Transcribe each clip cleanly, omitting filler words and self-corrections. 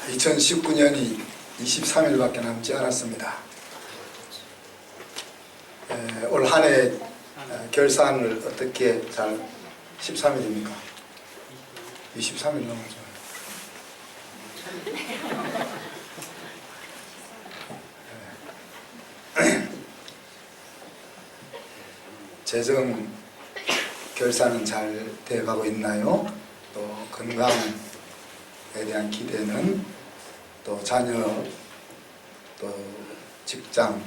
2019년이 23일밖에 남지 않았습니다. 올 한 해 결산을 어떻게 잘 13일입니까? 23일 넘었죠. 재정 결산은 잘 돼가고 있나요? 또 건강에 대한 기대는, 또 자녀, 또 직장,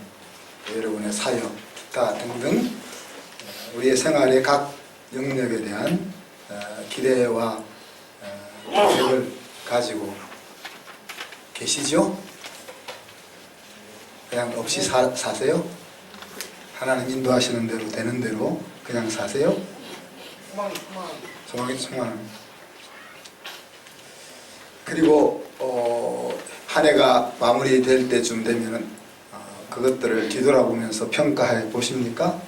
또 여러분의 사역, 기타 등등 우리의 생활의 각 영역에 대한 기대와 계획을 가지고 계시죠? 그냥 없이 사세요? 하나님 인도하시는 대로 되는 대로 그냥 사세요? 소망이. 그리고 한 해가 마무리될 때쯤 되면은 그것들을 뒤돌아보면서 평가해 보십니까?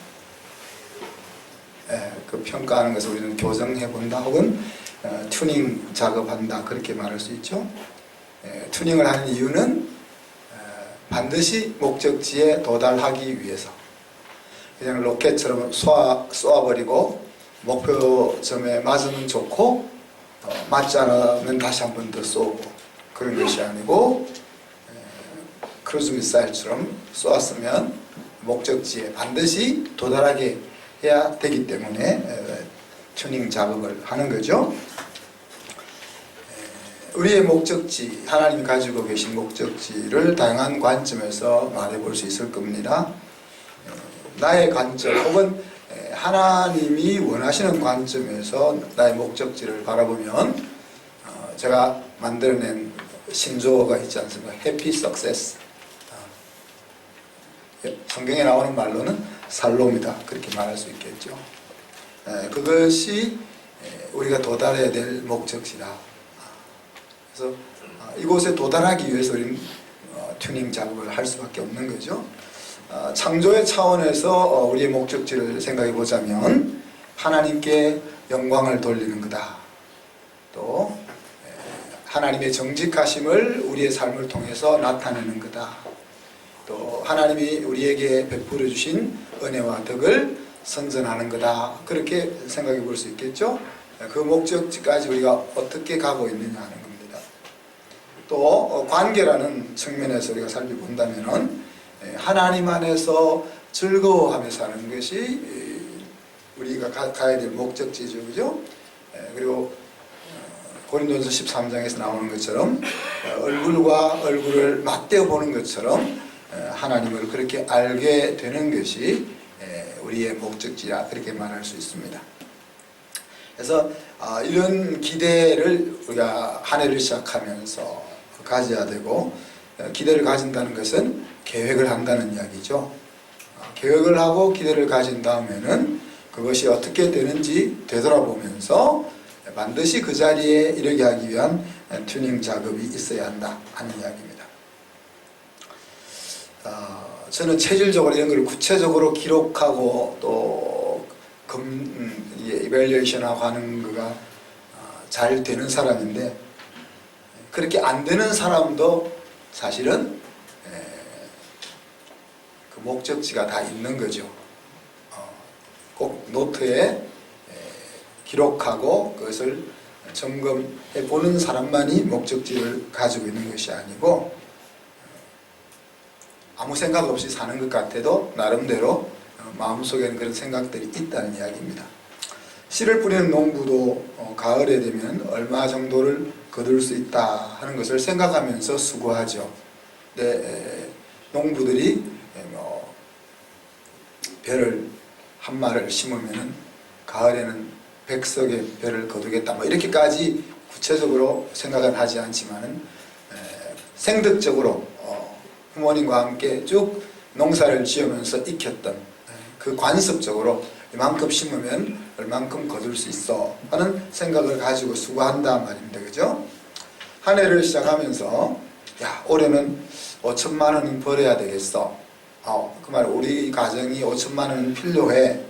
그 평가하는 것을 우리는 교정해 본다, 혹은 튜닝 작업한다, 그렇게 말할 수 있죠. 튜닝을 하는 이유는 반드시 목적지에 도달하기 위해서. 그냥 로켓처럼 쏘아버리고 목표점에 맞으면 좋고 맞지 않으면 다시 한 번 더 쏘고, 그런 것이 아니고 크루즈 미사일처럼 쏘았으면 목적지에 반드시 도달하게 해야 되기 때문에 튜닝 작업을 하는 거죠. 우리의 목적지, 하나님이 가지고 계신 목적지를 다양한 관점에서 말해볼 수 있을 겁니다. 나의 관점, 혹은 하나님이 원하시는 관점에서 나의 목적지를 바라보면 제가 만들어낸 신조어가 있지 않습니까? 해피 석세스. 성경에 나오는 말로는 살로입니다. 그렇게 말할 수 있겠죠. 그것이 우리가 도달해야 될 목적지다. 그래서 이곳에 도달하기 위해서 우리는 튜닝 작업을 할 수밖에 없는 거죠. 창조의 차원에서 우리의 목적지를 생각해 보자면 하나님께 영광을 돌리는 거다. 또 하나님의 정직하심을 우리의 삶을 통해서 나타내는 거다. 또 하나님이 우리에게 베풀어 주신 은혜와 덕을 선전하는 거다. 그렇게 생각해 볼 수 있겠죠. 그 목적지까지 우리가 어떻게 가고 있느냐 하는 겁니다. 또 관계라는 측면에서 우리가 살펴본다면 하나님 안에서 즐거워하며 사는 것이 우리가 가야 될 목적지죠. 그죠? 그리고 고린도전서 13장에서 나오는 것처럼 얼굴과 얼굴을 맞대어 보는 것처럼 하나님을 그렇게 알게 되는 것이 우리의 목적지라, 그렇게 말할 수 있습니다. 그래서 이런 기대를 우리가 한 해를 시작하면서 가져야 되고, 기대를 가진다는 것은 계획을 한다는 이야기죠. 계획을 하고 기대를 가진 다음에는 그것이 어떻게 되는지 되돌아보면서 반드시 그 자리에 이르게 하기 위한 튜닝 작업이 있어야 한다 하는 이야기입니다. 저는 체질적으로 이런 걸 구체적으로 기록하고 또 이밸리에이션하고 하는 거가 잘 되는 사람인데, 그렇게 안 되는 사람도 사실은 그 목적지가 다 있는 거죠. 꼭 노트에 기록하고 그것을 점검해 보는 사람만이 목적지를 가지고 있는 것이 아니고, 아무 생각 없이 사는 것 같아도 나름대로 마음속에는 그런 생각들이 있다는 이야기입니다. 씨를 뿌리는 농부도 가을에 되면 얼마 정도를 거둘 수 있다 하는 것을 생각하면서 수고하죠. 근데 농부들이 벼를 한 마를 심으면 가을에는 100석의 벼를 거두겠다, 이렇게까지 구체적으로 생각은 하지 않지만은 생득적으로 부모님과 함께 쭉 농사를 지으면서 익혔던 그 관습적으로 이만큼 심으면 얼만큼 거둘 수 있어 하는 생각을 가지고 수고한다 말입니다. 그죠? 한 해를 시작하면서 올해는 5천만 원은 벌어야 되겠어. 그 말, 우리 가정이 5천만 원은 필요해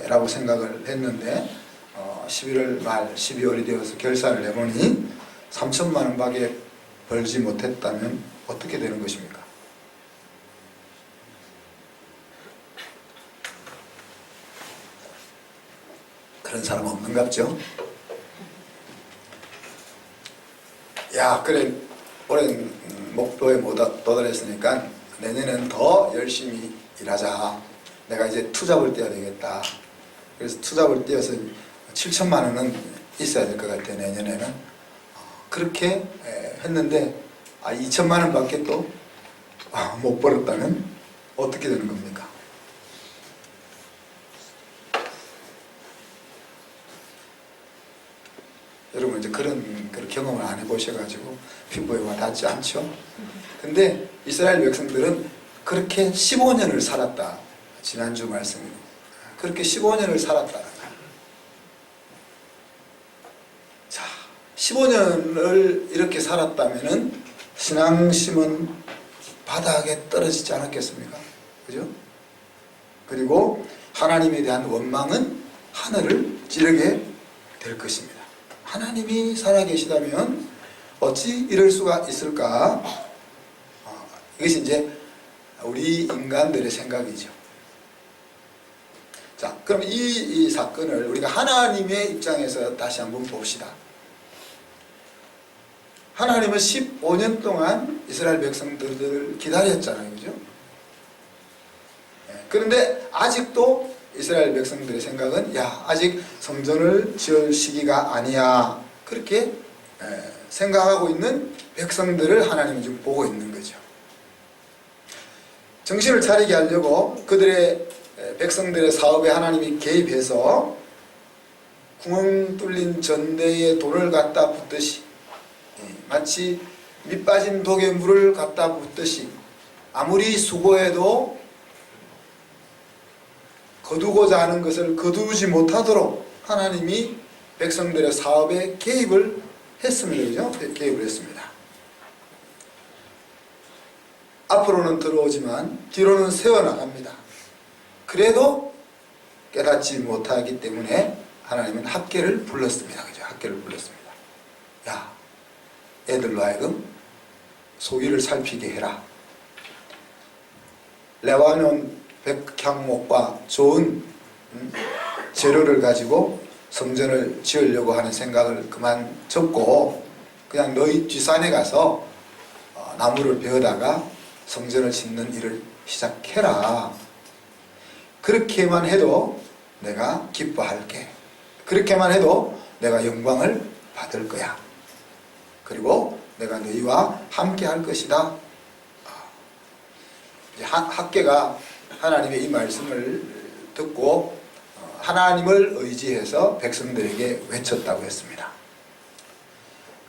라고 생각을 했는데 11월 말 12월이 되어서 결산을 해보니 3천만 원밖에 벌지 못했다면 어떻게 되는 것입니까? 그런 사람 없는갑죠? 야, 그래, 올해는 목표에 못 도달했으니까 내년에는 더 열심히 일하자. 내가 이제 투잡을 떼야 되겠다. 그래서 투잡을 떼어서 7천만 원은 있어야 될 것 같아요, 내년에는. 그렇게 했는데 2천만 원밖에 또 못 벌었다면 어떻게 되는 겁니까? 여러분 이제 그런 경험을 안 해보셔가지고 피부에 와 닿지 않죠? 근데 이스라엘 백성들은 그렇게 15년을 살았다. 지난주 말씀으로 그렇게 15년을 살았다는 거예요. 자, 15년을 이렇게 살았다면은 신앙심은 바닥에 떨어지지 않았겠습니까? 그죠? 그리고 하나님에 대한 원망은 하늘을 찌르게 될 것입니다. 하나님이 살아계시다면 어찌 이럴 수가 있을까? 이것이 이제 우리 인간들의 생각이죠. 자, 그럼 이 사건을 우리가 하나님의 입장에서 다시 한번 봅시다. 하나님은 15년 동안 이스라엘 백성들을 기다렸잖아요. 그죠? 그런데 아직도 이스라엘 백성들의 생각은 야, 아직 성전을 지을 시기가 아니야. 그렇게 생각하고 있는 백성들을 하나님은 지금 보고 있는 거죠. 정신을 차리게 하려고 그들의 백성들의 사업에 하나님이 개입해서 구멍 뚫린 전대에 돌을 갖다 붓듯이 마치 밑 빠진 독에 물을 갖다 붓듯이 아무리 수고해도 거두고자 하는 것을 거두지 못하도록 하나님이 백성들의 사업에 개입을 했습니다. 그죠? 개입을 했습니다. 앞으로는 들어오지만 뒤로는 세워나갑니다. 그래도 깨닫지 못하기 때문에 하나님은 학계를 불렀습니다. 그죠? 학계를 불렀습니다. 야, 애들로 하여금 소위를 살피게 해라. 레바논 백향목과 좋은 재료를 가지고 성전을 지으려고 하는 생각을 그만 접고 그냥 너희 뒷산에 가서 나무를 베어다가 성전을 짓는 일을 시작해라. 그렇게만 해도 내가 기뻐할게. 그렇게만 해도 내가 영광을 받을 거야. 그리고 내가 너희와 함께 할 것이다. 학계가 하나님의 이 말씀을 듣고 하나님을 의지해서 백성들에게 외쳤다고 했습니다.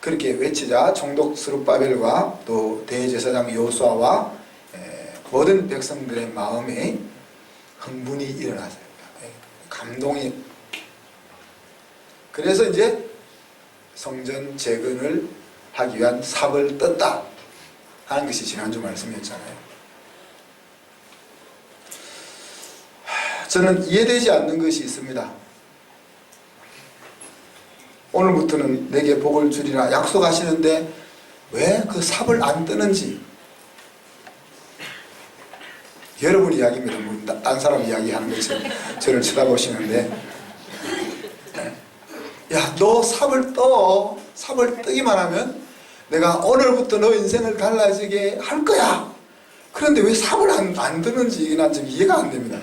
그렇게 외치자 총독 스룹바벨과 또 대제사장 여호수아와 모든 백성들의 마음에 흥분이 일어났어요. 감동이. 그래서 이제 성전 재건을 하기 위한 삽을 떴다 하는 것이 지난주 말씀이었잖아요. 저는 이해되지 않는 것이 있습니다. 오늘부터는 내게 복을 주리라 약속하시는데 왜 그 삽을 안 뜨는지. 여러분 이야기입니다. 뭐 딴 사람 이야기하는 것처럼 저를 쳐다보시는데 야, 너 삽을 떠. 삽을 뜨기만 하면 내가 오늘부터 너 인생을 달라지게 할 거야. 그런데 왜 삽을 안 뜨는지 난 좀 이해가 안 됩니다.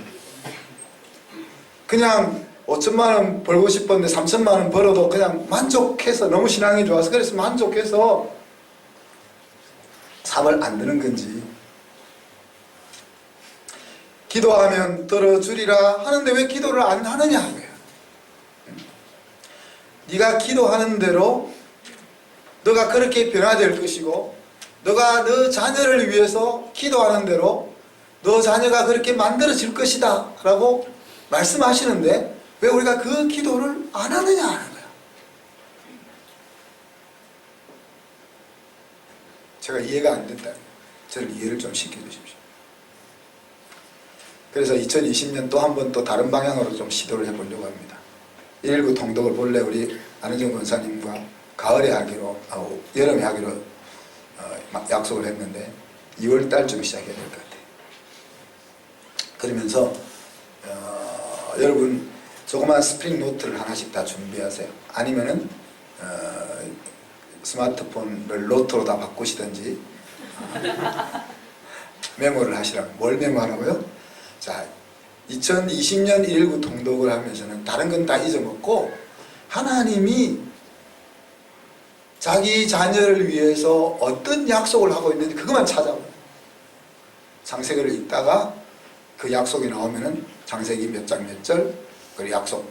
그냥 5천만 원 벌고 싶었는데 3천만 원 벌어도 그냥 만족해서 너무 신앙이 좋아서 그래서 만족해서 삽을 안 드는 건지. 기도하면 들어주리라 하는데 왜 기도를 안 하느냐 이거예요. 네가 기도하는 대로 너가 그렇게 변화될 것이고 너가 너 자녀를 위해서 기도하는 대로 너 자녀가 그렇게 만들어질 것이다 라고 말씀하시는데 왜 우리가 그 기도를 안 하느냐 하는 거야. 제가 이해가 안 된다. 저를 이해를 좀 시켜주십시오. 그래서 2020년 또 한 번 또 다른 방향으로 좀 시도를 해보려고 합니다. 119 통독을 본래 우리 안은정 권사님과 가을에 하기로, 여름에 하기로 약속을 했는데 2월 달쯤 시작해야 될 것 같아요. 그러면서 여러분 조그만 스프링 노트를 하나씩 다 준비하세요. 아니면은 스마트폰을 노트로 다 바꾸시든지 메모를 하시라고. 뭘 메모하라고요? 자, 2020년 119 통독을 하면서는 다른 건 다 잊어먹고 하나님이 자기 자녀를 위해서 어떤 약속을 하고 있는지 그것만 찾아봐요. 창세기를 읽다가 그 약속이 나오면은 창세기 몇 장 몇 절, 그 약속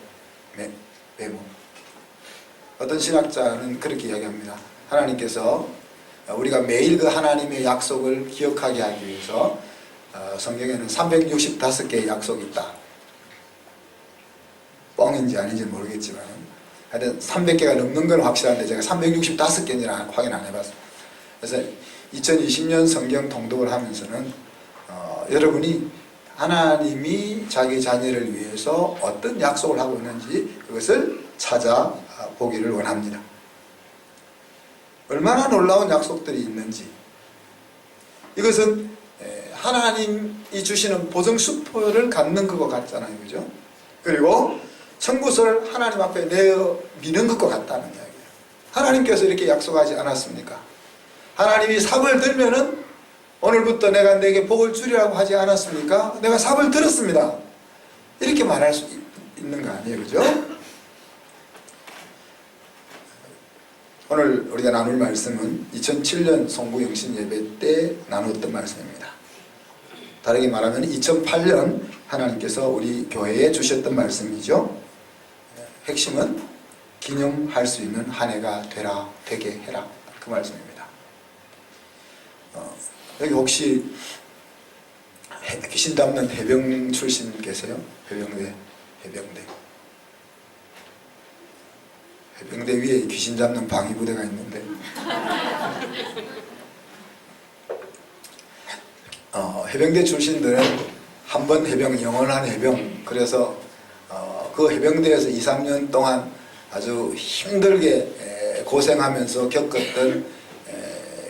메모. 어떤 신학자는 그렇게 이야기합니다. 하나님께서 우리가 매일 그 하나님의 약속을 기억하게 하기 위해서 성경에는 365개의 약속이 있다. 뻥인지 아닌지 모르겠지만 하여튼 300개가 넘는 건 확실한데 제가 365개인지는 확인 안 해봤어요. 그래서 2020년 성경 통독을 하면서는 여러분이 하나님이 자기 자녀를 위해서 어떤 약속을 하고 있는지 그것을 찾아보기를 원합니다. 얼마나 놀라운 약속들이 있는지, 이것은 하나님이 주시는 보증수표를 갖는 것과 같잖아요. 그죠? 그리고 청구서를 하나님 앞에 내어 미는 것과 같다는 이야기예요. 하나님께서 이렇게 약속하지 않았습니까? 하나님이 삽을 들면은 오늘부터 내가 내게 복을 주리라고 하지 않았습니까? 내가 삽을 들었습니다. 이렇게 말할 수 있는 거 아니에요. 그죠? 오늘 우리가 나눌 말씀은 2007년 송구영신 예배 때 나누었던 말씀입니다. 다르게 말하면 2008년 하나님께서 우리 교회에 주셨던 말씀이죠. 핵심은 기념할 수 있는 한 해가 되게 해라. 그 말씀입니다. 여기 혹시 귀신 잡는 해병 출신 계세요? 해병대. 해병대 위에 귀신 잡는 방위부대가 있는데 해병대 출신들은 한 번 해병, 영원한 해병. 그래서 그 해병대에서 2, 3년 동안 아주 힘들게 고생하면서 겪었던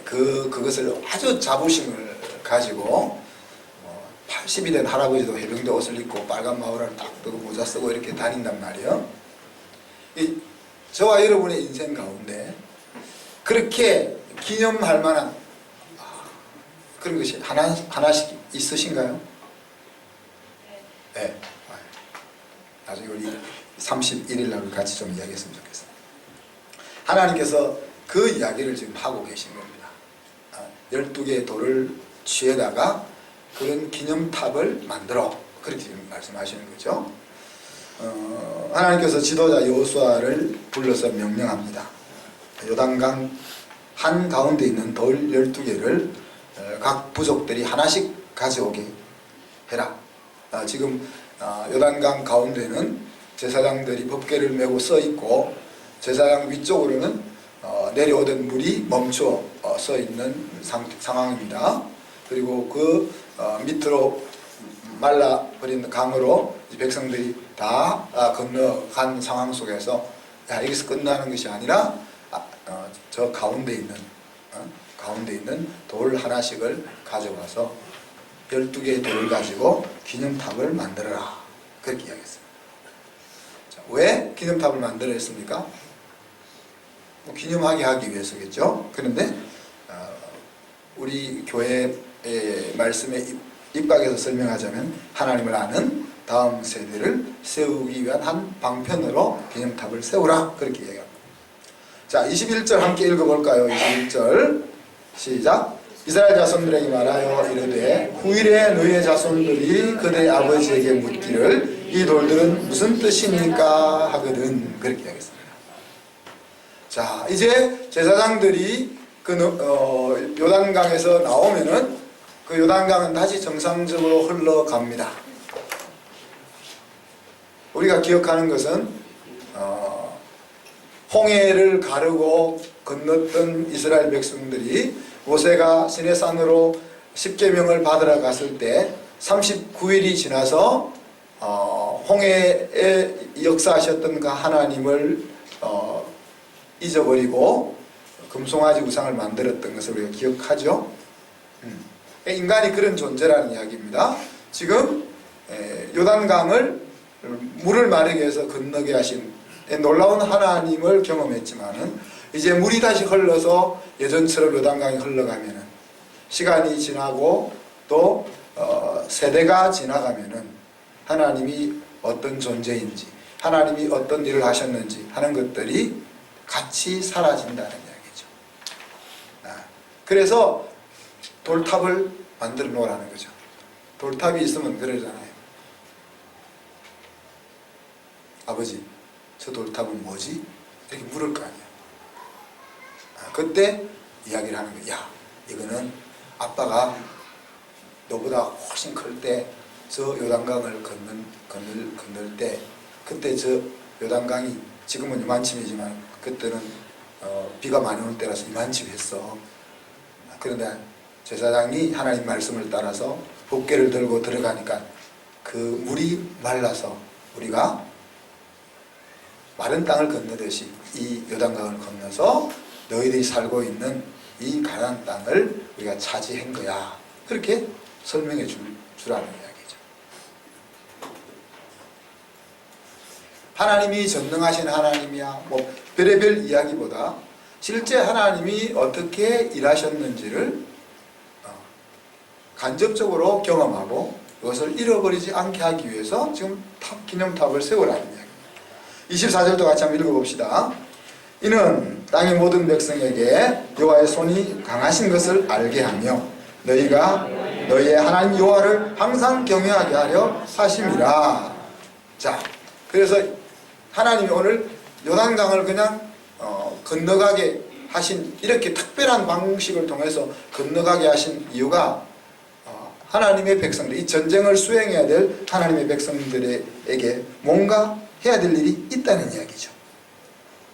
그것을 아주 자부심을 가지고 80이 된 할아버지도 해병대 옷을 입고 빨간 마우라를 딱 뜨고 모자 쓰고 이렇게 다닌단 말이에요. 저와 여러분의 인생 가운데 그렇게 기념할 만한 그런 것이 하나씩 있으신가요? 네. 나중에 우리 31일 날 같이 좀 이야기했으면 좋겠어요. 하나님께서 그 이야기를 지금 하고 계신 겁니다. 12개의 돌을 취해다가 그런 기념탑을 만들어. 그렇게 지금 말씀하시는 거죠. 하나님께서 지도자 여호수아를 불러서 명령합니다. 요단강 한가운데 있는 돌 12개를 각 부족들이 하나씩 가져오게 해라. 지금 요단강 가운데는 제사장들이 법궤를 메고 서 있고 제사장 위쪽으로는 내려오던 물이 멈춰 서 있는 상황입니다. 그리고 그 밑으로 말라버린 강으로 백성들이 다 건너간 상황 속에서 여기서 끝나는 것이 아니라 저 가운데 있는 돌 하나씩을 가져와서 12개의 돌을 가지고 기념탑을 만들어라. 그렇게 이야기했습니다. 자, 왜 기념탑을 만들어야 했습니까? 기념하게 하기 위해서겠죠. 그런데 우리 교회의 말씀에 입각해서 설명하자면 하나님을 아는 다음 세대를 세우기 위한 한 방편으로 기념탑을 세우라. 그렇게 이야기합니다. 자, 21절 함께 읽어볼까요? 21절 시작. 이스라엘 자손들에게 말하여 이르되 후일에 너희의 자손들이 그대 아버지에게 묻기를 이 돌들은 무슨 뜻입니까? 하거든. 그렇게 이야기했습니다. 자, 이제 제사장들이 요단강에서 나오면은 그 요단강은 다시 정상적으로 흘러갑니다. 우리가 기억하는 것은 홍해를 가르고 건넜던 이스라엘 백성들이 모세가 시내산으로 십계명을 받으러 갔을 때 39일이 지나서 홍해에 역사하셨던 그 하나님을 잊어버리고 금송아지 우상을 만들었던 것을 우리가 기억하죠. 인간이 그런 존재라는 이야기입니다. 지금 요단강을 물을 마르게 해서 건너게 하신 놀라운 하나님을 경험했지만은 이제 물이 다시 흘러서 예전처럼 요단강이 흘러가면은 시간이 지나고 또 세대가 지나가면은 하나님이 어떤 존재인지 하나님이 어떤 일을 하셨는지 하는 것들이 같이 사라진다는 이야기죠. 그래서 돌탑을 만들어 놓으라는 거죠. 돌탑이 있으면 그러잖아요. 아버지, 저 돌탑은 뭐지? 이렇게 물을 거 아니야. 그때 이야기를 하는 거야. 야, 이거는 아빠가 너보다 훨씬 클 때 저 요단강을 건널 때 그때 저 요단강이 지금은 이만큼이지만 그때는 비가 많이 올 때라서 이만큼 했어. 그런데 제사장이 하나님 말씀을 따라서 봇개를 들고 들어가니까 그 물이 말라서 우리가 마른 땅을 건너듯이 이 요단강을 건너서 너희들이 살고 있는 이 가나안 땅을 우리가 차지한 거야. 그렇게 설명해 주라는 이야기죠. 하나님이 전능하신 하나님이야. 뭐 별의별 이야기보다 실제 하나님이 어떻게 일하셨는지를 간접적으로 경험하고 이것을 잃어버리지 않게 하기 위해서 지금 기념탑을 세우라는 이야기입니다. 24절도 같이 한번 읽어봅시다. 이는 땅의 모든 백성에게 여호와의 손이 강하신 것을 알게 하며 너희가 너희의 하나님 여호와를 항상 경외하게 하려 하심이라. 자, 그래서 하나님이 오늘 요단강을 그냥 건너가게 하신, 이렇게 특별한 방식을 통해서 건너가게 하신 이유가 하나님의 백성들, 이 전쟁을 수행해야 될 하나님의 백성들에게 뭔가 해야 될 일이 있다는 이야기죠.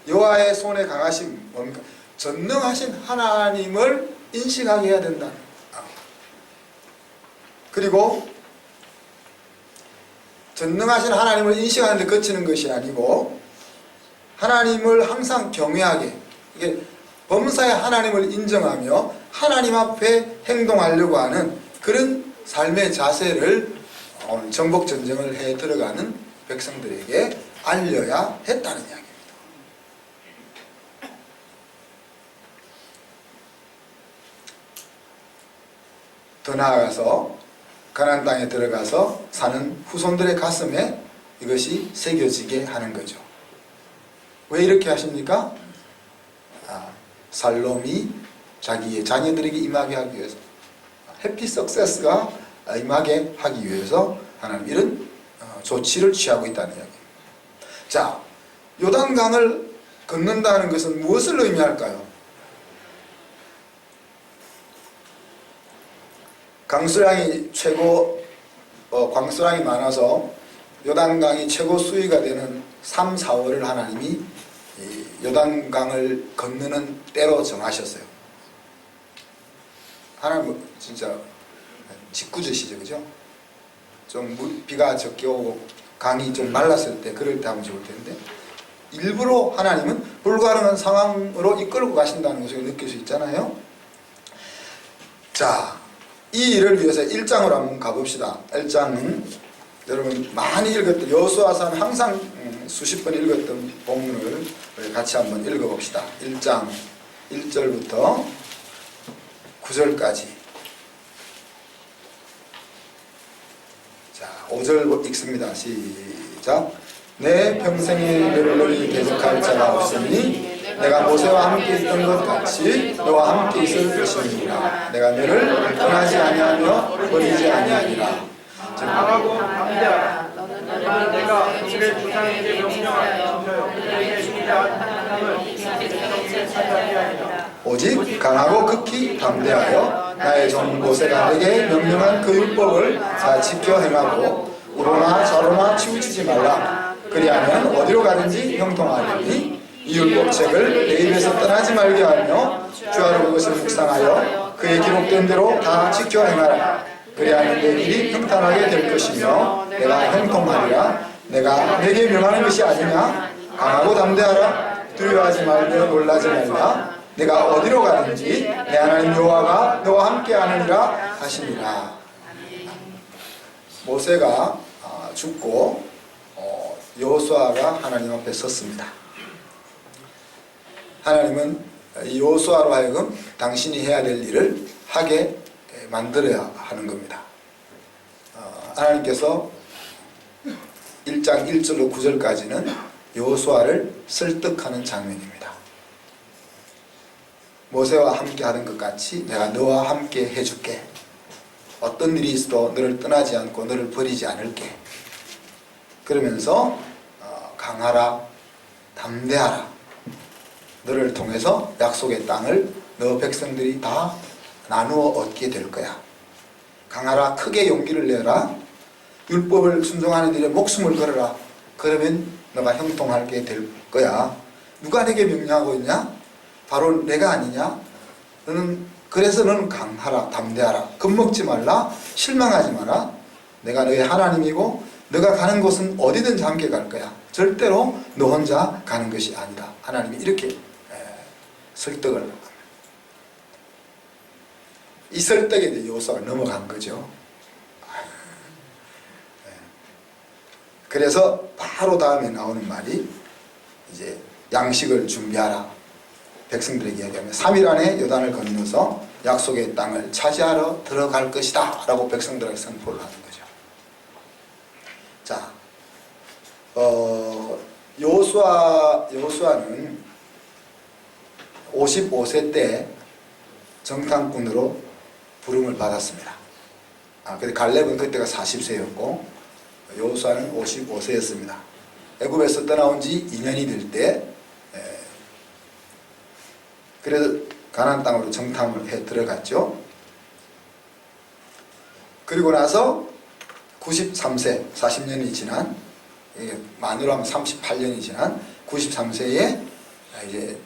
여호와의 손에 강하신 뭡니까? 전능하신 하나님을 인식하게 해야 된다. 그리고 전능하신 하나님을 인식하는 데 그치는 것이 아니고 하나님을 항상 경외하게, 이게 범사의 하나님을 인정하며 하나님 앞에 행동하려고 하는 그런 삶의 자세를 정복전쟁을 해 들어가는 백성들에게 알려야 했다는 이야기입니다. 더 나아가서 가나안 땅에 들어가서 사는 후손들의 가슴에 이것이 새겨지게 하는 거죠. 왜 이렇게 하십니까? 살롬이 자기의 자녀들에게 임하게 하기 위해서, 해피 석세스가 임하게 하기 위해서 하나님 이런 조치를 취하고 있다는 이야기입니다. 자, 요단강을 건넌다는 것은 무엇을 의미할까요? 강수량이 광수량이 많아서 요단강이 최고 수위가 되는 3, 4월을 하나님이 요단강을 건너는 때로 정하셨어요. 하나님 진짜 직구주시죠, 그죠? 좀 비가 적게 오고 강이 좀 말랐을 때, 그럴 때 하면 좋을 텐데 일부러 하나님은 불가능한 상황으로 이끌고 가신다는 것을 느낄 수 있잖아요. 자, 이 일을 위해서 1장으로 한번 가봅시다. 1장은 여러분 많이 읽었던, 여호수아서는 항상 수십 번 읽었던 본문을 같이 한번 읽어봅시다. 1장 1절부터 9절까지. 자, 5절 읽습니다. 시작. 내 평생에 너를 대적할 자가 없으니 내가 모세와 함께 있던 것 같이 너와 함께 있을 것이니라. 내가 너를 떠나지 아니하며 버리지 아니하리라. 강하고 담대하라. 너는 내가 이스라엘 조상에게 명령하여 그들에게 주리라 한 땅을 이스라엘에게 차지하게 하리라. 오직 강하고 극히 담대하여 나의 종 모세가 내게 명령한 그 율법을 다 지켜 행하고 우로나 좌로나 치우치지 말라. 그리하면 어디로 가든지 형통하리니 이 율법책을 내 입에서 떠나지 말게 하며 주야로 그것을 묵상하여 그의 기록된 대로 다 지켜 행하라. 그리하면 내 일이 평탄하게 될 것이며 내가 형통하리라. 내가 내게 명하는 것이 아니냐? 강하고 담대하라. 두려워하지 말며 놀라지 말라. 내가 어디로 가든지 내 하나님 여호와가 너와 함께 하느니라 하시니라. 모세가 죽고 여호수아가 하나님 앞에 섰습니다. 하나님은 여호수아로 하여금 당신이 해야 될 일을 하게 만들어야 하는 겁니다. 하나님께서 1장 1절로 9절까지는 여호수아를 설득하는 장면입니다. 모세와 함께 하는 것 같이 내가 너와 함께 해줄게. 어떤 일이 있어도 너를 떠나지 않고 너를 버리지 않을게. 그러면서 강하라, 담대하라. 너를 통해서 약속의 땅을 너 백성들이 다 나누어 얻게 될 거야. 강하라, 크게 용기를 내라. 율법을 순종하는 일에 목숨을 걸어라. 그러면 너가 형통하게 될 거야. 누가 내게 명령하고 있냐? 바로 내가 아니냐? 그래서 너는 강하라, 담대하라. 겁먹지 말라, 실망하지 마라. 내가 너의 하나님이고 너가 가는 곳은 어디든지 함께 갈 거야. 절대로 너 혼자 가는 것이 아니다. 하나님이 이렇게 설득을 합니다. 이 설득에 이제 여호수아가 넘어간 거죠. 그래서 바로 다음에 나오는 말이 이제 양식을 준비하라. 백성들에게 이야기하면 3일 안에 요단을 건너서 약속의 땅을 차지하러 들어갈 것이다 라고 백성들에게 선포를 하는 거죠. 자, 여호수아는 55세 때 정탐꾼으로 부름을 받았습니다. 근데 갈렙은 그때가 40세였고 여호수아는 55세였습니다. 애굽에서 떠나온 지 2년이 될 때 그래서 가나안 땅으로 정탐을 해 들어갔죠. 그리고 나서 93세, 40년이 지난, 만으로 하면 38년이 지난 93세에 이제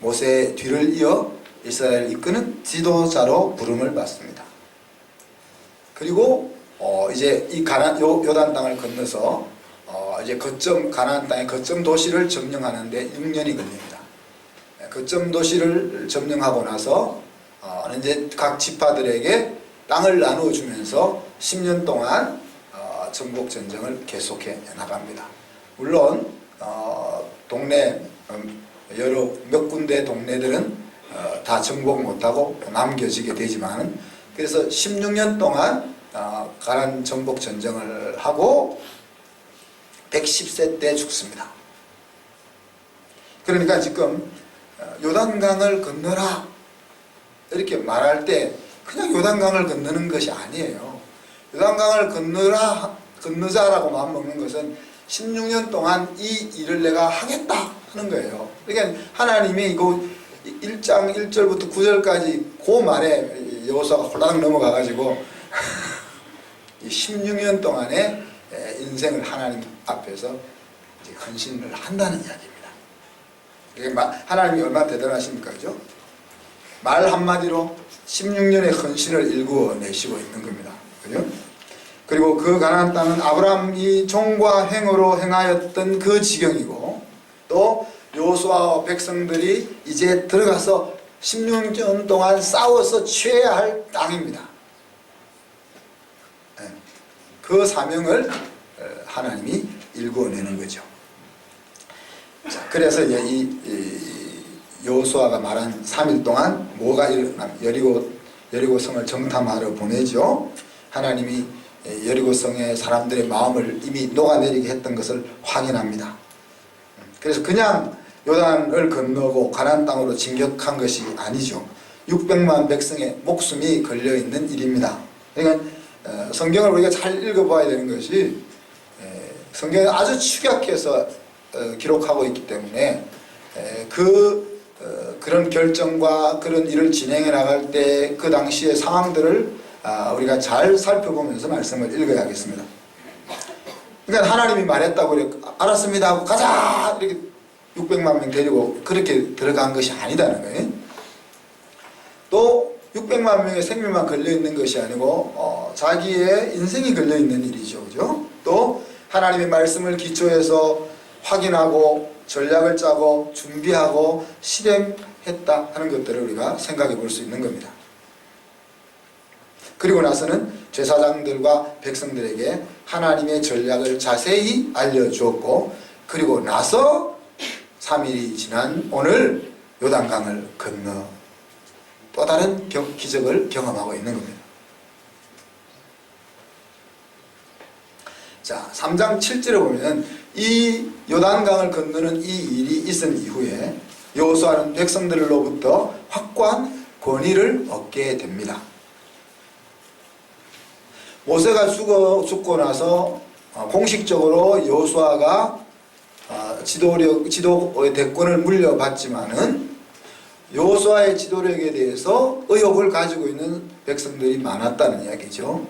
모세의 뒤를 이어 이스라엘을 이끄는 지도자로 부름을 받습니다. 그리고 이제 이 요단 땅을 건너서 이제 가나안 땅의 거점 도시를 점령하는데 6년이 걸립니다. 거점 도시를 점령하고 나서 이제 각 지파들에게 땅을 나누어 주면서 10년 동안 정복 전쟁을 계속해 나갑니다. 물론 동네 몇 군데 동네들은 다 정복 못하고 남겨지게 되지만 그래서 16년 동안 가나안 정복 전쟁을 하고 110세 때 죽습니다. 그러니까 지금 요단강을 건너라 이렇게 말할 때 그냥 요단강을 건너는 것이 아니에요. 요단강을 건너자라고 마음먹는 것은 16년 동안 이 일을 내가 하겠다 하는 거예요. 그러니까 하나님이 이거 1장 1절부터 9절까지 그 말에 여호수아가 홀랑 넘어가가지고 16년 동안의 인생을 하나님 앞에서 이제 헌신을 한다는 이야기입니다. 하나님이 얼마나 대단하십니까? 그죠? 말 한마디로 16년의 헌신을 일구어내시고 있는 겁니다. 그죠? 그리고 그 가나안 땅은 아브라함이 종과 행으로 행하였던 그 지경이고 또 여호수아와 백성들이 이제 들어가서 16년 동안 싸워서 취해야 할 땅입니다. 그 사명을 하나님이 일구어내는 거죠. 자, 그래서 이제 이 여호수아가 말한 3일 동안 뭐가 일어나면 여리고성을 정탐하러 보내죠. 하나님이 여리고성의 사람들의 마음을 이미 녹아내리게 했던 것을 확인합니다. 그래서 그냥 요단을 건너고 가나안 땅으로 진격한 것이 아니죠. 600만 백성의 목숨이 걸려있는 일입니다. 그러니까 성경을 우리가 잘 읽어봐야 되는 것이 성경이 아주 축약해서 기록하고 있기 때문에 그런 결정과 그런 일을 진행해 나갈 때 그 당시의 상황들을 우리가 잘 살펴보면서 말씀을 읽어야겠습니다. 그러니까 하나님이 말했다고 그래 알았습니다 하고 가자 이렇게 600만 명 데리고 그렇게 들어간 것이 아니다는 거예요. 또 600만 명의 생명만 걸려있는 것이 아니고 자기의 인생이 걸려있는 일이죠. 그죠? 또 하나님의 말씀을 기초해서 확인하고 전략을 짜고 준비하고 실행해 했다 하는 것들을 우리가 생각해 볼 수 있는 겁니다. 그리고 나서는 제사장들과 백성들에게 하나님의 전략을 자세히 알려주었고, 그리고 나서 3일이 지난 오늘 요단강을 건너 또 다른 기적을 경험하고 있는 겁니다. 자, 3장 7절에 보면 이 요단강을 건너는 이 일이 있은 이후에 여호수아는 백성들로부터 확고한 권위를 얻게 됩니다. 모세가 죽고 나서 공식적으로 여호수아가 지도의 대권을 물려받지만은 여호수아의 지도력에 대해서 의혹을 가지고 있는 백성들이 많았다는 이야기죠.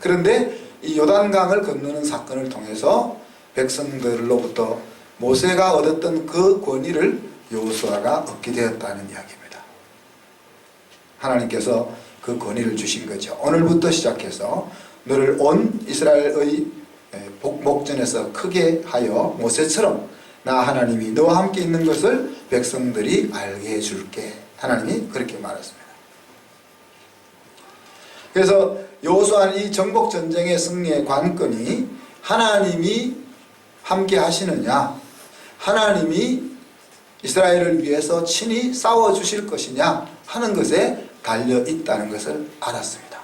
그런데 이 요단강을 건너는 사건을 통해서 백성들로부터 모세가 얻었던 그 권위를 여호수아가 얻게 되었다는 이야기입니다. 하나님께서 그 권위를 주신 거죠. 오늘부터 시작해서 너를 온 이스라엘의 목전에서 크게 하여 모세처럼 나 하나님이 너와 함께 있는 것을 백성들이 알게 해줄게. 하나님이 그렇게 말했습니다. 그래서 여호수아는 이 정복 전쟁의 승리의 관건이 하나님이 함께 하시느냐, 하나님이 이스라엘을 위해서 친히 싸워 주실 것이냐 하는 것에 달려 있다는 것을 알았습니다.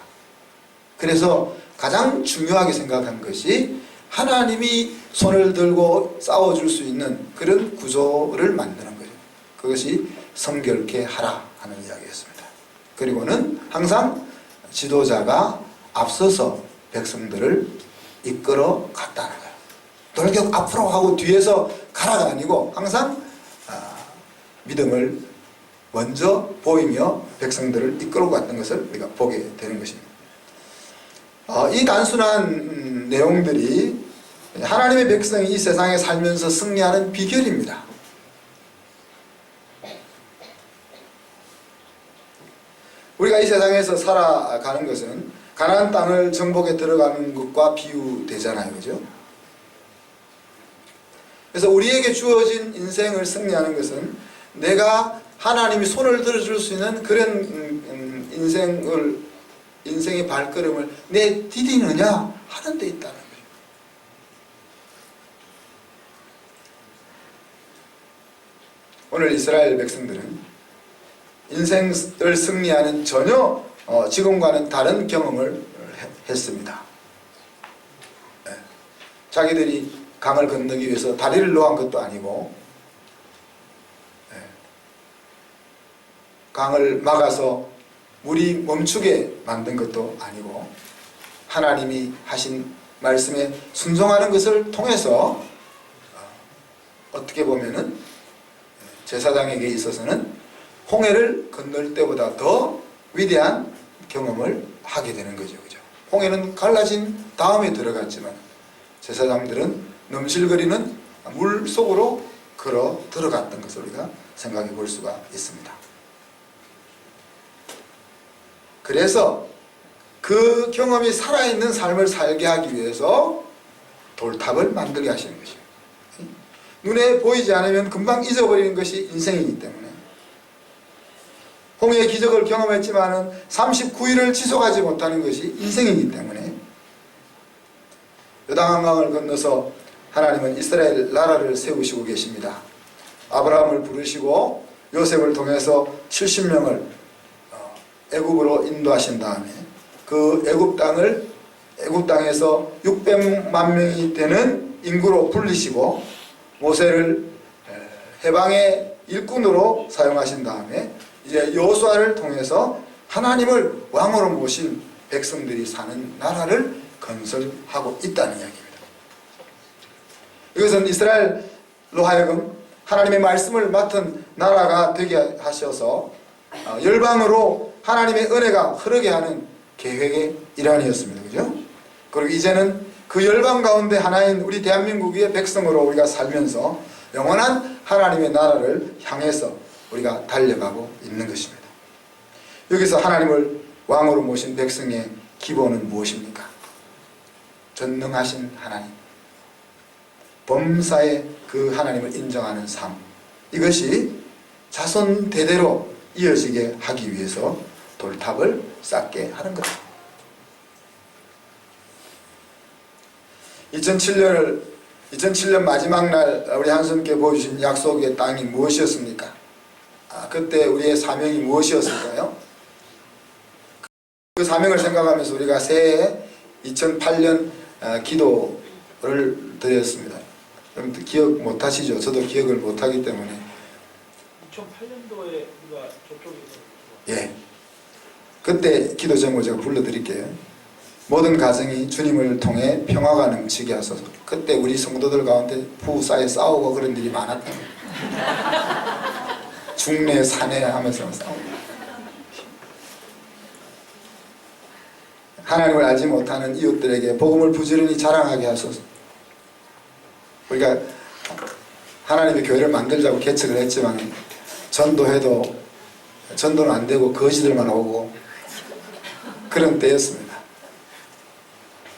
그래서 가장 중요하게 생각한 것이 하나님이 손을 들고 싸워줄 수 있는 그런 구조를 만드는 거죠. 그것이 성결케 하라 하는 이야기였습니다. 그리고는 항상 지도자가 앞서서 백성들을 이끌어 갔다는 거예요. 돌격 앞으로 하고 뒤에서 가라가 아니고 항상 믿음을 먼저 보이며 백성들을 이끌어 갔던 것을 우리가 보게 되는 것입니다. 이 단순한 내용들이 하나님의 백성이 이 세상에 살면서 승리하는 비결입니다. 우리가 이 세상에서 살아가는 것은 가나안 땅을 정복에 들어가는 것과 비유되잖아요. 그죠? 그래서 우리에게 주어진 인생을 승리하는 것은 내가 하나님이 손을 들어줄 수 있는 그런 인생의 발걸음을 내 디디느냐 하는 데 있다는 거예요. 오늘 이스라엘 백성들은 인생을 승리하는 전혀 지금과는 다른 경험을 했습니다. 자기들이 강을 건너기 위해서 다리를 놓은 것도 아니고 강을 막아서 물이 멈추게 만든 것도 아니고 하나님이 하신 말씀에 순종하는 것을 통해서 어떻게 보면은 제사장에게 있어서는 홍해를 건널 때보다 더 위대한 경험을 하게 되는 거죠. 그죠? 홍해는 갈라진 다음에 들어갔지만 제사장들은 넘실거리는 물 속으로 걸어 들어갔던 것을 우리가 생각해 볼 수가 있습니다. 그래서 그 경험이 살아있는 삶을 살게 하기 위해서 돌탑을 만들게 하시는 것입니다. 눈에 보이지 않으면 금방 잊어버리는 것이 인생이기 때문에 홍해의 기적을 경험했지만 39일을 지속하지 못하는 것이 인생이기 때문에 요단강을 건너서 하나님은 이스라엘 나라를 세우시고 계십니다. 아브라함을 부르시고 요셉을 통해서 70명을 애굽으로 인도하신 다음에 그 애굽 땅에서 600만 명이 되는 인구로 불리시고 모세를 해방의 일꾼으로 사용하신 다음에 이제 여호수아를 통해서 하나님을 왕으로 모신 백성들이 사는 나라를 건설하고 있다는 이야기입니다. 이것은 이스라엘로 하여금 하나님의 말씀을 맡은 나라가 되게 하셔서 열방으로 하나님의 은혜가 흐르게 하는 계획의 일환이었습니다. 그죠? 그리고 이제는 그 열방 가운데 하나인 우리 대한민국의 백성으로 우리가 살면서 영원한 하나님의 나라를 향해서 우리가 달려가고 있는 것입니다. 여기서 하나님을 왕으로 모신 백성의 기본은 무엇입니까? 전능하신 하나님, 범사의 그 하나님을 인정하는 삶, 이것이 자손 대대로 이어지게 하기 위해서 돌탑을 쌓게 하는 거죠. 2007년 마지막 날 우리 한손께 보여주신 약속의 땅이 무엇이었습니까? 그때 우리의 사명이 무엇이었을까요? 그 사명을 생각하면서 우리가 새해 2008년 기도를 드렸습니다. 여러분들 기억 못 하시죠? 저도 기억을 못 하기 때문에. 2008년도에 우리가 저쪽에서 예. 그때 기도 제목을 제가 불러드릴게요. 모든 가정이 주님을 통해 평화가 넘치게 하소서. 그때 우리 성도들 가운데 부부 사이에 싸우고 그런 일이 많았다. 중내 사내 하면서 싸우고. 하나님을 알지 못하는 이웃들에게 복음을 부지런히 자랑하게 하소서. 우리가 하나님의 교회를 만들자고 개척을 했지만 전도해도 전도는 안 되고 거지들만 오고 그런 때였습니다.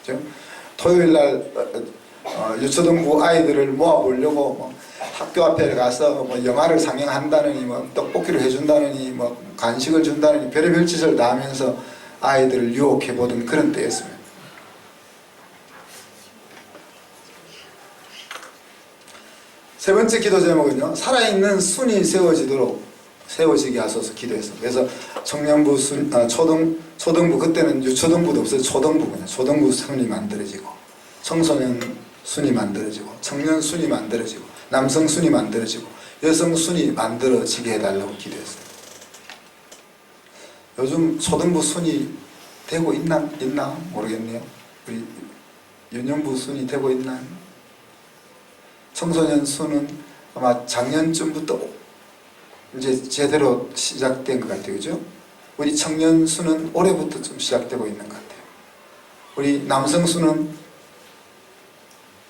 그렇죠? 토요일날 유초등부 아이들을 모아보려고 뭐 학교 앞에 가서 뭐 영화를 상영한다느니 뭐 떡볶이를 해준다느니 뭐 간식을 준다느니 별의별 짓을 다 하면서 아이들을 유혹해보던 그런 때였습니다. 세 번째 기도 제목은요, 살아있는 순이 세워지게 하소서 기도했습니다. 그래서 청년부 초등부, 그때는 유초등부도 없어요. 초등부 순이 만들어지고, 청소년 순이 만들어지고, 청년 순이 만들어지고, 남성 순이 만들어지고, 여성 순이 만들어지게 해달라고 기도했어요. 요즘 초등부 순이 되고 있나 모르겠네요. 우리 유년부 순이 되고 있나? 청소년 수는 아마 작년쯤부터 이제 제대로 시작된 것 같아요. 그죠? 우리 청년 수는 올해부터 좀 시작되고 있는 것 같아요. 우리 남성 수는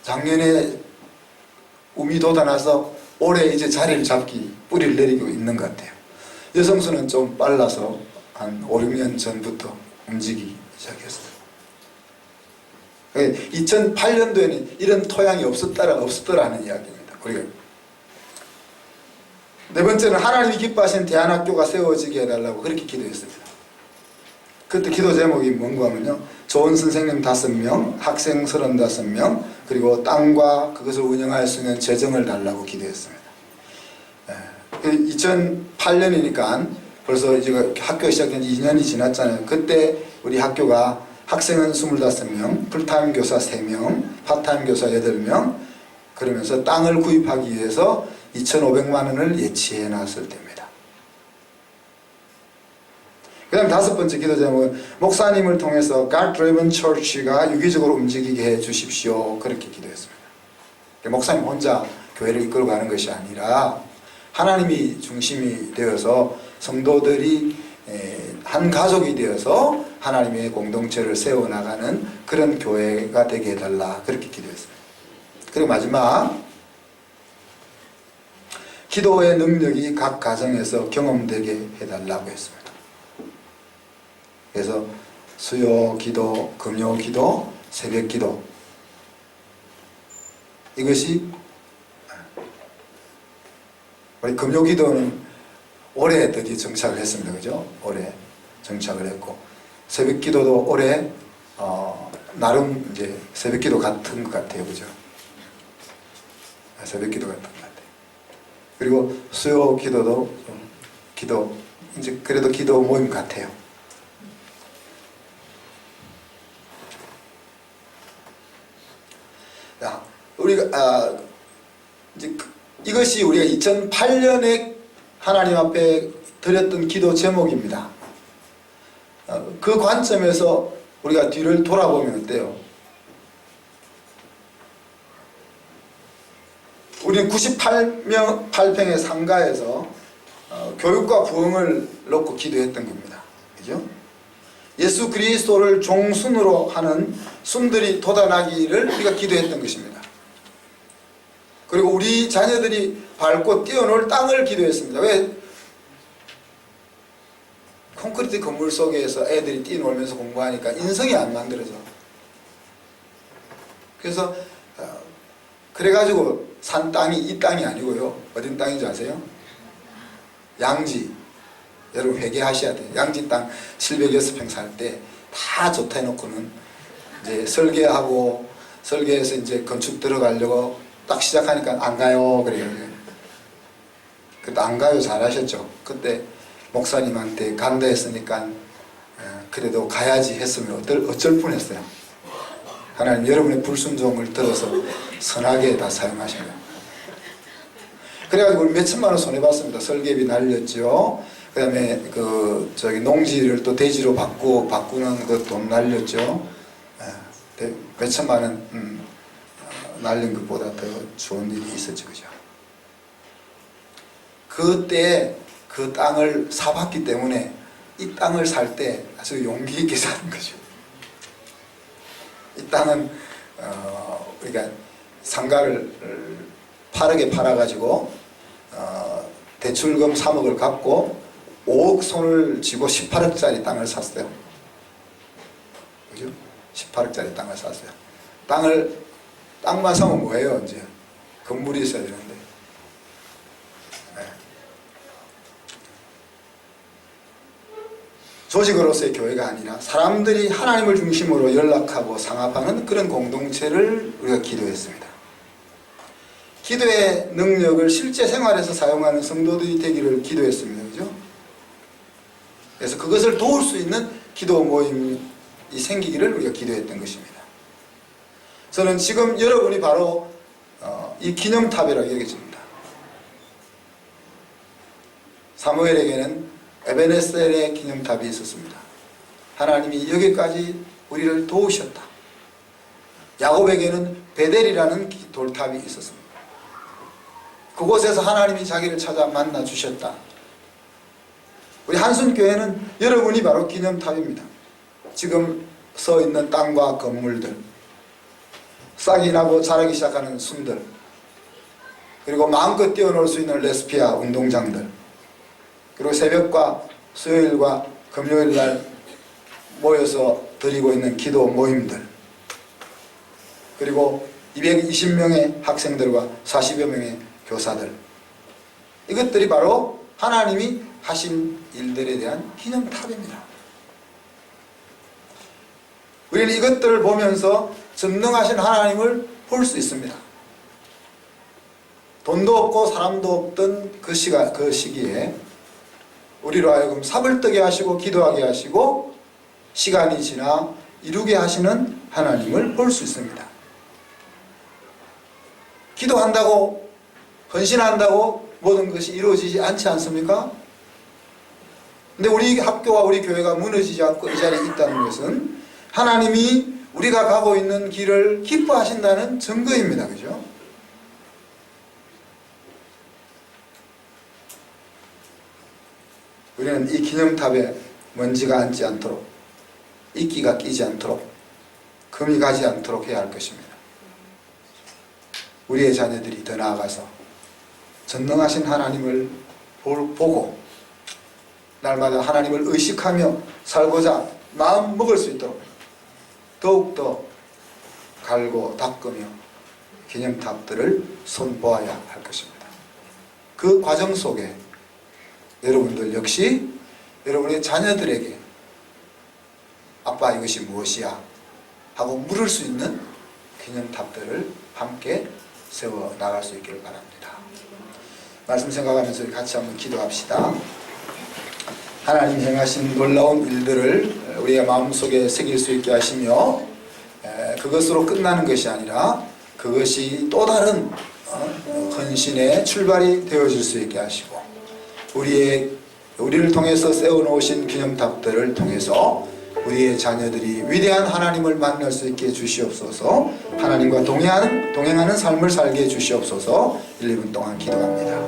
작년에 um이 돋아나서 올해 이제 자리를 잡기, 뿌리를 내리고 있는 것 같아요. 여성 수는 좀 빨라서 한 5, 6년 전부터 움직이기 시작했어요. 2008년도에는 이런 토양이 없었더라는 이야기입니다. 우리가 네 번째는 하나님이 기뻐하신 대안학교가 세워지게 해달라고 그렇게 기도했습니다. 그때 기도 제목이 뭔가 하면요, 좋은 선생님 5명, 학생 35명, 그리고 땅과 그것을 운영할 수 있는 재정을 달라고 기도했습니다. 2008년이니까 벌써 이제 학교 시작된 지 2년이 지났잖아요. 그때 우리 학교가 학생은 25명, 풀타임 교사 3명, 파타임 교사 8명, 그러면서 땅을 구입하기 위해서 2,500만 원을 예치해 놨을 때입니다. 그 다음 5번째 기도 제목은 목사님을 통해서 God Driven Church가 유기적으로 움직이게 해 주십시오. 그렇게 기도했습니다. 목사님 혼자 교회를 이끌고 가는 것이 아니라 하나님이 중심이 되어서 성도들이 한 가족이 되어서 하나님의 공동체를 세워나가는 그런 교회가 되게 해달라 그렇게 기도했습니다. 그리고 마지막 기도의 능력이 각 가정에서 경험되게 해달라고 했습니다. 그래서 수요 기도, 금요 기도, 새벽 기도, 이것이 우리 금요 기도는 올해 드디어 정착을 했습니다. 그죠? 올해 정착을 했고, 새벽 기도도 올해 나름 이제 새벽 기도 같은 것 같아요. 그죠? 새벽 기도 같은 것 같아요. 그리고 수요 기도도 기도, 이제 그래도 기도 모임 같아요. 자, 우리가 이제 이것이 우리가 2008년에 하나님 앞에 드렸던 기도 제목입니다. 그 관점에서 우리가 뒤를 돌아보면 어때요? 우리는 98평의 상가에서 교육과 부흥을 놓고 기도했던 겁니다. 그죠? 예수 그리스도를 종순으로 하는 순들이 돋아나기를 우리가 기도했던 것입니다. 그리고 우리 자녀들이 밟고 뛰어놀 땅을 기도했습니다. 왜? 콘크리트 건물 속에서 애들이 뛰어놀면서 공부하니까 인성이 안 만들어져. 그래서 그래가지고 산 땅이 이 땅이 아니고요. 어딘 땅인지 아세요? 양지, 여러분 회개하셔야 돼요. 양지 땅 706평 살 때 다 좋다 해놓고는 이제 설계해서 이제 건축 들어가려고 딱 시작하니까 안 가요. 그래요. 그때 안 가요. 잘하셨죠. 그때 목사님한테 간다 했으니까 그래도 가야지 했으면 어쩔 뻔했어요. 하나님 여러분의 불순종을 들어서 선하게 다 사용하신 거예요. 그래가지고 우리 몇천만 원 손해봤습니다. 설계비 날렸죠. 그 다음에 농지를 또 대지로 바꾸는 그 돈 날렸죠. 몇천만 원 날린 것보다 더 좋은 일이 있었죠. 그죠? 그때 그 땅을 사봤기 때문에 이 땅을 살 때 아주 용기 있게 사는 거죠. 이 땅은 우리가 상가를 빠르게 팔아가지고 대출금 3억을 갚고 5억 손을 쥐고 18억짜리 땅을 샀어요. 그죠? 18억짜리 땅을 샀어요. 땅만 사면 뭐예요? 이제 건물이 있어야 되는데. 네. 조직으로서의 교회가 아니라 사람들이 하나님을 중심으로 연락하고 상합하는 그런 공동체를 우리가 기도했습니다. 기도의 능력을 실제 생활에서 사용하는 성도들이 되기를 기도했습니다. 그죠? 그래서 그것을 도울 수 있는 기도 모임이 생기기를 우리가 기도했던 것입니다. 저는 지금 여러분이 바로 이 기념탑이라고 여겨집니다. 사무엘에게는 에베네셀의 기념탑이 있었습니다. 하나님이 여기까지 우리를 도우셨다. 야곱에게는 베델이라는 돌탑이 있었습니다. 그곳에서 하나님이 자기를 찾아 만나 주셨다. 우리 한순교회는 여러분이 바로 기념탑입니다. 지금 서 있는 땅과 건물들, 싹이 나고 자라기 시작하는 순들, 그리고 마음껏 뛰어놀 수 있는 레스피아 운동장들, 그리고 새벽과 수요일과 금요일 날 모여서 드리고 있는 기도 모임들, 그리고 220명의 학생들과 40여 명의 교사들, 이것들이 바로 하나님이 하신 일들에 대한 기념탑입니다. 우리는 이것들을 보면서 전능하신 하나님을 볼 수 있습니다. 돈도 없고 사람도 없던 그 시기에 우리로 하여금 삽을 뜨게 하시고 기도하게 하시고 시간이 지나 이루게 하시는 하나님을 볼 수 있습니다. 기도한다고 헌신한다고 모든 것이 이루어지지 않지 않습니까? 근데 우리 학교와 우리 교회가 무너지지 않고 이 자리에 있다는 것은 하나님이 우리가 가고 있는 길을 기뻐하신다는 증거입니다. 그죠? 우리는 이 기념탑에 먼지가 앉지 않도록, 이끼가 끼지 않도록, 금이 가지 않도록 해야 할 것입니다. 우리의 자녀들이 더 나아가서 전능하신 하나님을 보고 날마다 하나님을 의식하며 살고자 마음 먹을 수 있도록 더욱더 갈고 닦으며 기념탑들을 손보아야 할 것입니다. 그 과정 속에 여러분들 역시 여러분의 자녀들에게 아빠 이것이 무엇이야? 하고 물을 수 있는 기념탑들을 함께 세워 나갈 수 있기를 바랍니다. 말씀 생각하면서 같이 한번 기도합시다. 하나님 행하신 놀라운 일들을 우리의 마음속에 새길 수 있게 하시며 그것으로 끝나는 것이 아니라 그것이 또 다른 헌신의 출발이 되어질 수 있게 하시고 우리를 통해서 세워놓으신 기념탑들을 통해서 우리의 자녀들이 위대한 하나님을 만날 수 있게 해주시옵소서. 하나님과 동행하는 삶을 살게 해주시옵소서. 1, 2분 동안 기도합니다.